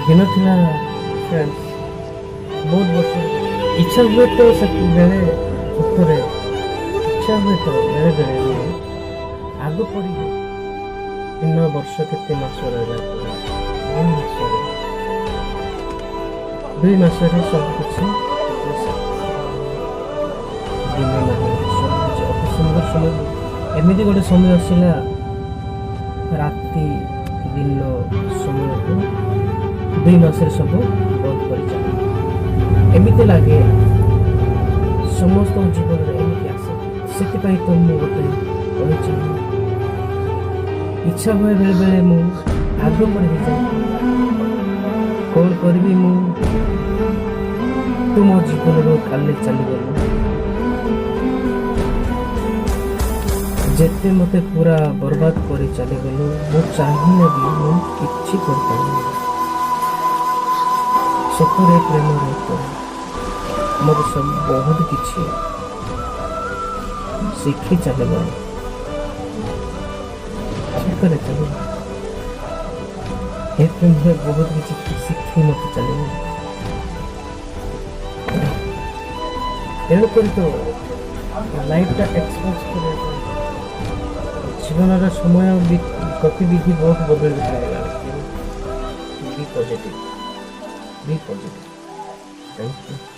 ଦିନ ଥିଲା ଫ୍ରେଣ୍ଡସ୍, ବହୁତ ବର୍ଷ ଇଚ୍ଛା ହୁଏ ତ ସେତେବେଳେ ସତରେ ଇଚ୍ଛା ହୁଏ ତ ବେଳେବେଳେ ମୁଁ ଆଗ ପରି 3 ବର୍ଷ କେତେ ମାସ ରହିଲା ପରେ 2 ମାସରେ ସବୁ କିଛି ଦିନ ନାହିଁ, ସବୁ କିଛି ଅତି ସୁନ୍ଦର ସମୟ। ଏମିତି ଗୋଟେ ସମୟ ଆସିଲା, ରାତି ଦିନ ସମୟକୁ 2 ମାସରେ ସବୁ ବନ୍ଦ କରି ଚାଲିଲା। ଏମିତି ଲାଗେ ସମସ୍ତଙ୍କ ଜୀବନରେ ଏମିତି ଆସେ। ସେଥିପାଇଁ ତ ମୁଁ ଗୋଟେ କହିଛି, ଇଚ୍ଛା ହୁଏ ବେଳେବେଳେ ମୁଁ ଆଗ ପରି ହେଇଯାଏ। କ'ଣ କରିବି ମୁଁ, ତୁ ମୋ ଜୀବନରୁ କାଲି ଚାଲିଗଲୁ। ଯେତେ ମୋତେ ପୁରା ବର୍ବାଦ କରି ଚାଲିଗଲୁ, ମୁଁ ଚାହିଁଲେ ବି ମୁଁ କିଛି କରିପାରିନି। ସତରେ ପ୍ରେମରେ ତ ମୋତେ ସବୁ ବହୁତ କିଛି ଶିଖି ଚାଲିଗଲ। ସତରେ ଚାଲିଗଲ ଏ ପ୍ରେମରେ ବହୁତ କିଛି ଶିଖି ମୋତେ ଚାଲିଗଲ। ତେଣୁକରି ତ ଲାଇଫଟା ଏକ୍ସପୋଜ କରିବା ପାଇଁ ଜୀବନର ସମୟ ଗତିବିଧି ବହୁତ ବଦଳି ଯାଇଗଲା। ବି ପଜିଟିଭ। Thank you.